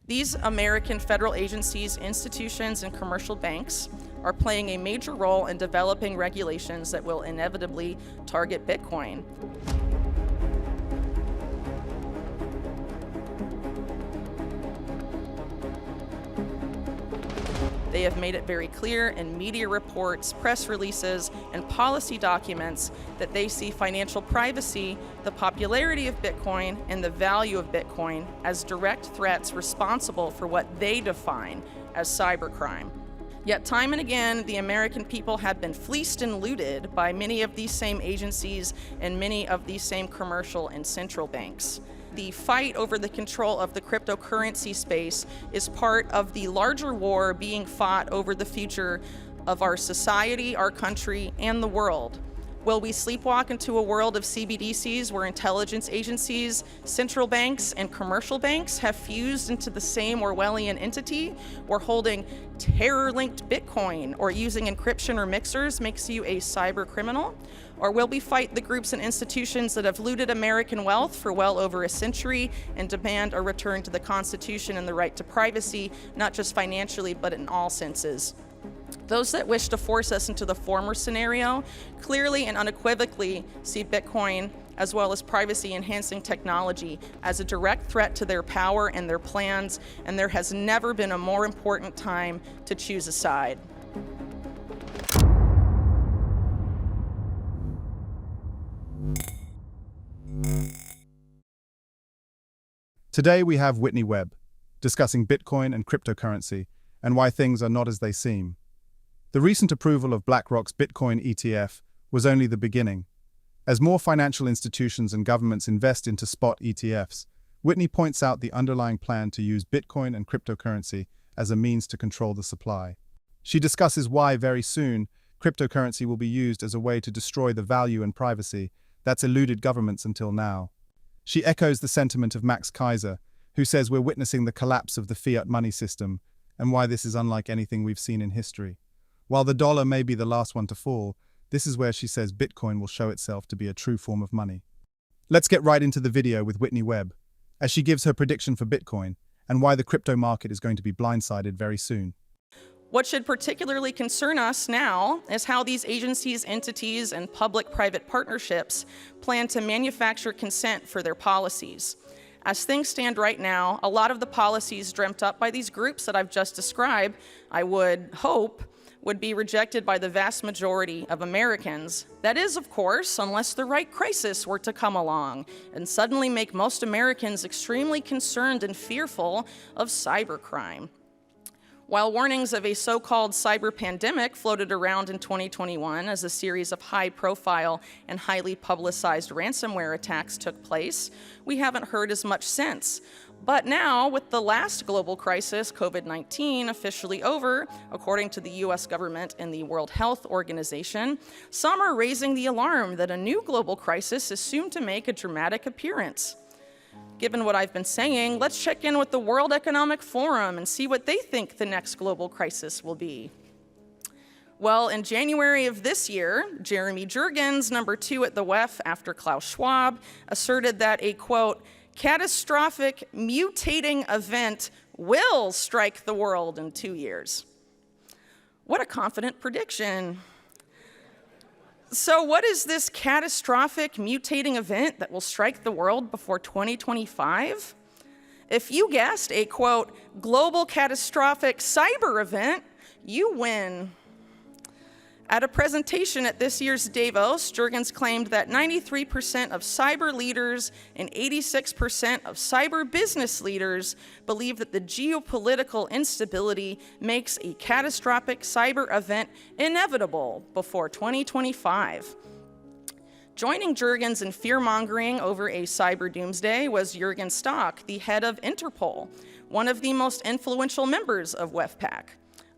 These American federal agencies, institutions, and commercial banks are playing a major role in developing regulations that will inevitably target Bitcoin. They have made it very clear in media reports, press releases, and policy documents that they see financial privacy, the popularity of Bitcoin, and the value of Bitcoin as direct threats responsible for what they define as cybercrime. Yet time and again, the American people have been fleeced and looted by many of these same agencies and many of these same commercial and central banks. The fight over the control of the cryptocurrency space is part of the larger war being fought over the future of our society, our country, and the world. Will we sleepwalk into a world of CBDCs where intelligence agencies, central banks, and commercial banks have fused into the same Orwellian entity, where holding terror-linked Bitcoin or using encryption or mixers makes you a cyber criminal? Or will we fight the groups and institutions that have looted American wealth for well over a century and demand a return to the Constitution and the right to privacy, not just financially, but in all senses? Those that wish to force us into the former scenario clearly and unequivocally see Bitcoin, as well as privacy-enhancing technology, as a direct threat to their power and their plans, and there has never been a more important time to choose a side. Today we have Whitney Webb, discussing Bitcoin and cryptocurrency, and why things are not as they seem. The recent approval of BlackRock's Bitcoin ETF was only the beginning. As more financial institutions and governments invest into spot ETFs, Whitney points out the underlying plan to use Bitcoin and cryptocurrency as a means to control the supply. She discusses why, very soon, cryptocurrency will be used as a way to destroy the value and privacy that's eluded governments until now. She echoes the sentiment of Max Kaiser, who says we're witnessing the collapse of the fiat money system, and why this is unlike anything we've seen in history. While the dollar may be the last one to fall, this is where she says Bitcoin will show itself to be a true form of money. Let's get right into the video with Whitney Webb, as she gives her prediction for Bitcoin and why the crypto market is going to be blindsided very soon. What should particularly concern us now is how these agencies, entities, and public-private partnerships plan to manufacture consent for their policies. As things stand right now, a lot of the policies dreamt up by these groups that I've just described, I would hope, would be rejected by the vast majority of Americans. That is, of course, unless the right crisis were to come along and suddenly make most Americans extremely concerned and fearful of cybercrime. While warnings of a so-called cyber pandemic floated around in 2021 as a series of high-profile and highly publicized ransomware attacks took place, we haven't heard as much since. But now, with the last global crisis, COVID-19, officially over, according to the US government and the World Health Organization, some are raising the alarm that a new global crisis is soon to make a dramatic appearance. Given what I've been saying, let's check in with the World Economic Forum and see what they think the next global crisis will be. Well, in January of this year, Jeremy Jurgens, number 2 at the WEF after Klaus Schwab, asserted that a, quote, catastrophic mutating event will strike the world in 2 years. What a confident prediction. So what is this catastrophic mutating event that will strike the world before 2025? If you guessed a, quote, global catastrophic cyber event, you win. At a presentation at this year's Davos, Jurgens claimed that 93% of cyber leaders and 86% of cyber business leaders believe that the geopolitical instability makes a catastrophic cyber event inevitable before 2025. Joining Jurgens in fear-mongering over a cyber doomsday was Jürgen Stock, the head of Interpol, one of the most influential members of WEFPAC.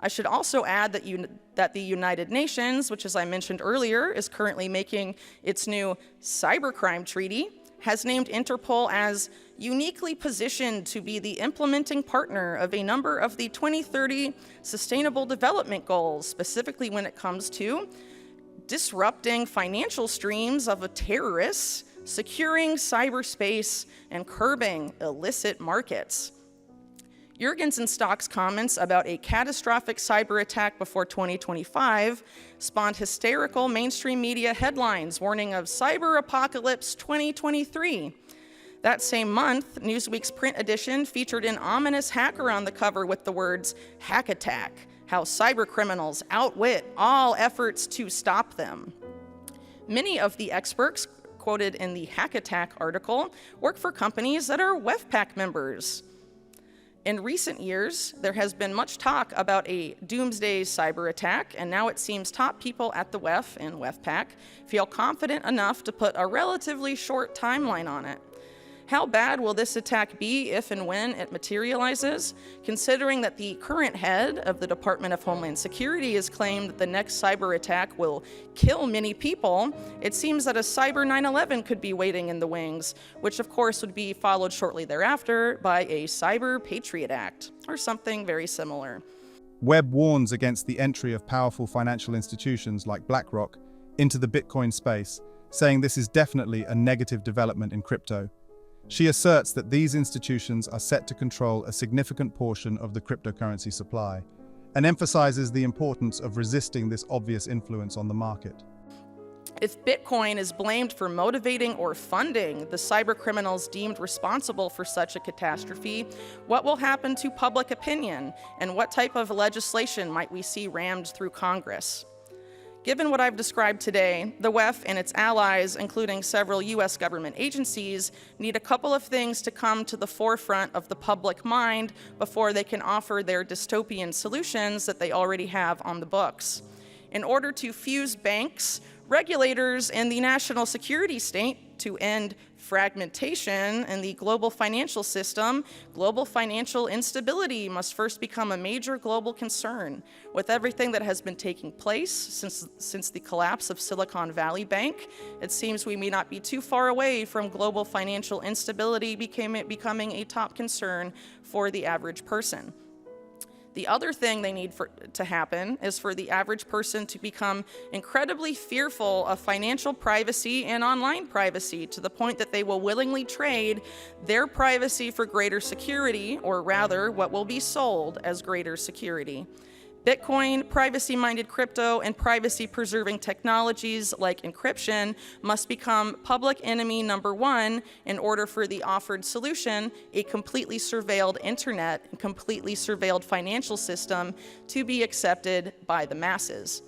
I should also add that the United Nations, which as I mentioned earlier, is currently making its new cybercrime treaty, has named Interpol as uniquely positioned to be the implementing partner of a number of the 2030 Sustainable Development Goals, specifically when it comes to disrupting financial streams of terrorists, securing cyberspace, and curbing illicit markets. Juergens and Stock's comments about a catastrophic cyber attack before 2025 spawned hysterical mainstream media headlines warning of cyber apocalypse 2023. That same month, Newsweek's print edition featured an ominous hacker on the cover with the words, "Hack attack, how cyber criminals outwit all efforts to stop them." Many of the experts quoted in the Hack Attack article work for companies that are WEFPAC members. In recent years, there has been much talk about a doomsday cyber attack, and now it seems top people at the WEF and WEFPAC feel confident enough to put a relatively short timeline on it. How bad will this attack be if and when it materializes? Considering that the current head of the Department of Homeland Security has claimed that the next cyber attack will kill many people, it seems that a cyber 9/11 could be waiting in the wings, which of course would be followed shortly thereafter by a Cyber Patriot Act, or something very similar. Webb warns against the entry of powerful financial institutions like BlackRock into the Bitcoin space, saying this is definitely a negative development in crypto. She asserts that these institutions are set to control a significant portion of the cryptocurrency supply, and emphasizes the importance of resisting this obvious influence on the market. If Bitcoin is blamed for motivating or funding the cyber criminals deemed responsible for such a catastrophe, what will happen to public opinion, and what type of legislation might we see rammed through Congress? Given what I've described today, the WEF and its allies, including several US government agencies, need a couple of things to come to the forefront of the public mind before they can offer their dystopian solutions that they already have on the books. In order to fuse banks, regulators, and the national security state to end fragmentation in the global financial system, global financial instability must first become a major global concern. With everything that has been taking place since the collapse of Silicon Valley Bank, it seems we may not be too far away from global financial instability becoming a top concern for the average person. The other thing they need to happen is for the average person to become incredibly fearful of financial privacy and online privacy to the point that they will willingly trade their privacy for greater security, or rather, what will be sold as greater security. Bitcoin, privacy-minded crypto, and privacy-preserving technologies like encryption must become public enemy number one in order for the offered solution, a completely surveilled internet and completely surveilled financial system, to be accepted by the masses.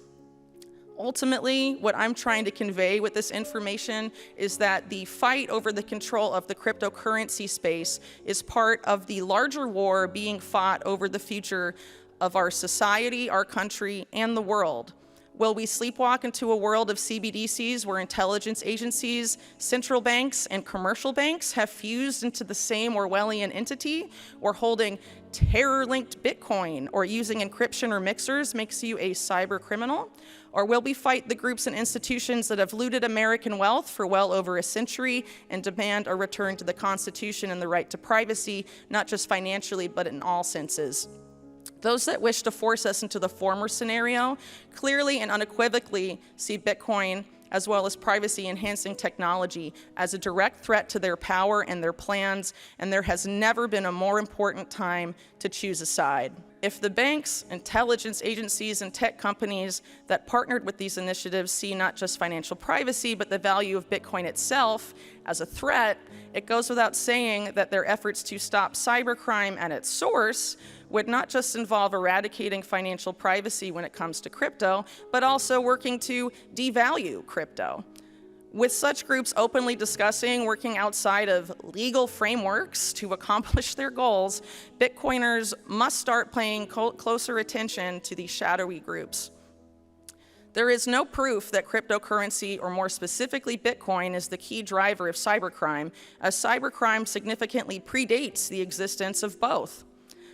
Ultimately, what I'm trying to convey with this information is that the fight over the control of the cryptocurrency space is part of the larger war being fought over the future of our society, our country, and the world. Will we sleepwalk into a world of CBDCs where intelligence agencies, central banks, and commercial banks have fused into the same Orwellian entity, or holding terror-linked Bitcoin or using encryption or mixers makes you a cyber criminal? Or will we fight the groups and institutions that have looted American wealth for well over a century and demand a return to the Constitution and the right to privacy, not just financially, but in all senses? Those that wish to force us into the former scenario clearly and unequivocally see Bitcoin, as well as privacy-enhancing technology, as a direct threat to their power and their plans, and there has never been a more important time to choose a side. If the banks, intelligence agencies, and tech companies that partnered with these initiatives see not just financial privacy, but the value of Bitcoin itself as a threat, it goes without saying that their efforts to stop cybercrime at its source would not just involve eradicating financial privacy when it comes to crypto, but also working to devalue crypto. With such groups openly discussing working outside of legal frameworks to accomplish their goals, Bitcoiners must start paying closer attention to these shadowy groups. There is no proof that cryptocurrency, or more specifically Bitcoin, is the key driver of cybercrime, as cybercrime significantly predates the existence of both.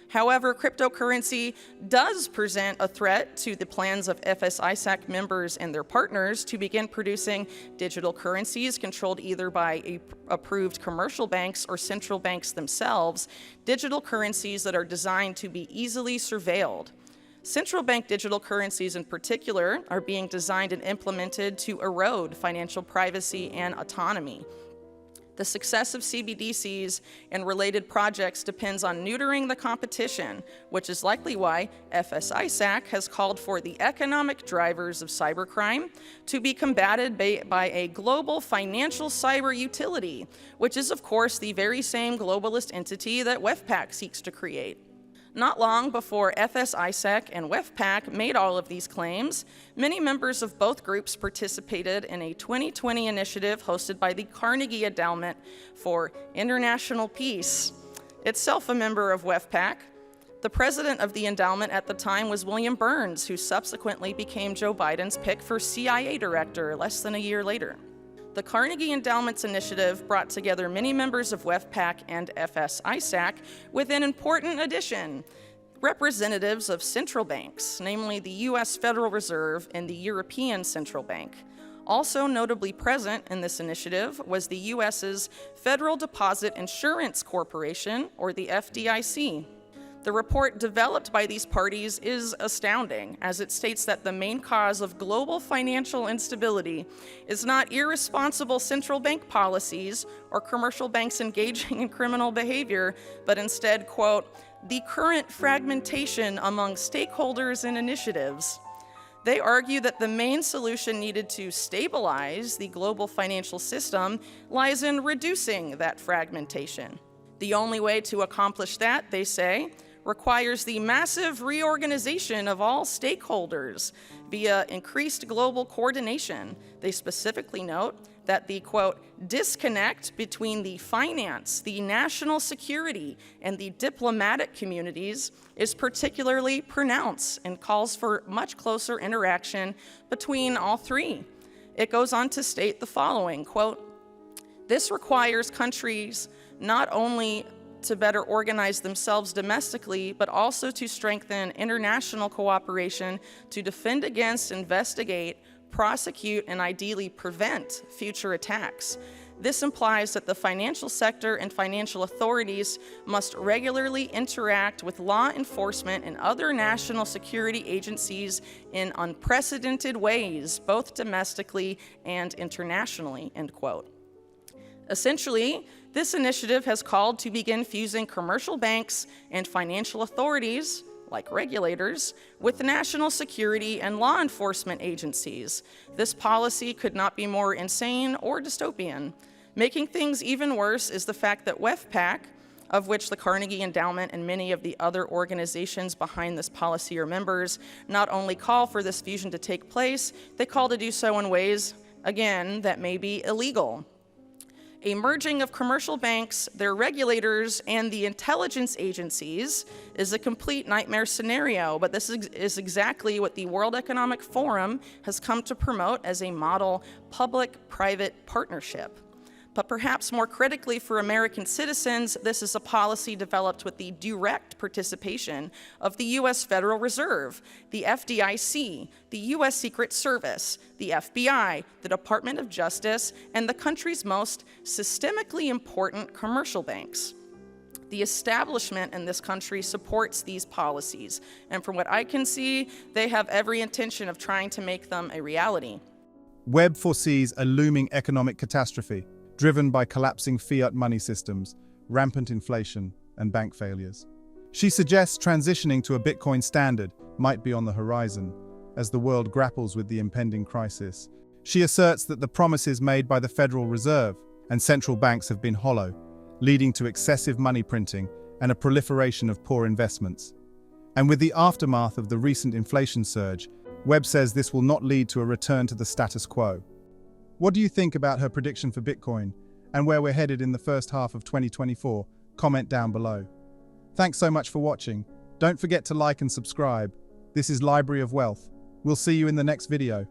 However, cryptocurrency does present a threat to the plans of FSISAC members and their partners to begin producing digital currencies controlled either by approved commercial banks or central banks themselves, digital currencies that are designed to be easily surveilled. Central bank digital currencies in particular are being designed and implemented to erode financial privacy and autonomy. The success of CBDCs and related projects depends on neutering the competition, which is likely why FSISAC has called for the economic drivers of cybercrime to be combated by a global financial cyber utility, which is, of course, the very same globalist entity that WEFPAC seeks to create. Not long before FSISAC and WEFPAC made all of these claims, many members of both groups participated in a 2020 initiative hosted by the Carnegie Endowment for International Peace, itself a member of WEFPAC. The president of the endowment at the time was William Burns, who subsequently became Joe Biden's pick for CIA director less than a year later. The Carnegie Endowment's initiative brought together many members of WEFPAC and FSISAC with an important addition: representatives of central banks, namely the U.S. Federal Reserve and the European Central Bank. Also notably present in this initiative was the U.S.'s Federal Deposit Insurance Corporation, or the FDIC. The report developed by these parties is astounding, as it states that the main cause of global financial instability is not irresponsible central bank policies or commercial banks engaging in criminal behavior, but instead, quote, the current fragmentation among stakeholders and initiatives. They argue that the main solution needed to stabilize the global financial system lies in reducing that fragmentation. The only way to accomplish that, they say, requires the massive reorganization of all stakeholders via increased global coordination. They specifically note that the, quote, disconnect between the finance, the national security, and the diplomatic communities is particularly pronounced and calls for much closer interaction between all three. It goes on to state the following, quote, this requires countries not only to better organize themselves domestically, but also to strengthen international cooperation to defend against, investigate, prosecute, and ideally prevent future attacks. This implies that the financial sector and financial authorities must regularly interact with law enforcement and other national security agencies in unprecedented ways, both domestically and internationally, end quote. Essentially, this initiative has called to begin fusing commercial banks and financial authorities, like regulators, with national security and law enforcement agencies. This policy could not be more insane or dystopian. Making things even worse is the fact that WEFPAC, of which the Carnegie Endowment and many of the other organizations behind this policy are members, not only call for this fusion to take place, they call to do so in ways, again, that may be illegal. A merging of commercial banks, their regulators, and the intelligence agencies is a complete nightmare scenario, but this is exactly what the World Economic Forum has come to promote as a model public-private partnership. But perhaps more critically for American citizens, this is a policy developed with the direct participation of the U.S. Federal Reserve, the FDIC, the U.S. Secret Service, the FBI, the Department of Justice, and the country's most systemically important commercial banks. The establishment in this country supports these policies, and from what I can see, they have every intention of trying to make them a reality. Webb foresees a looming economic catastrophe, driven by collapsing fiat money systems, rampant inflation, and bank failures. She suggests transitioning to a Bitcoin standard might be on the horizon as the world grapples with the impending crisis. She asserts that the promises made by the Federal Reserve and central banks have been hollow, leading to excessive money printing and a proliferation of poor investments. And with the aftermath of the recent inflation surge, Webb says this will not lead to a return to the status quo. What do you think about her prediction for Bitcoin and where we're headed in the first half of 2024? Comment down below. Thanks so much for watching. Don't forget to like and subscribe. This is Library of Wealth. We'll see you in the next video.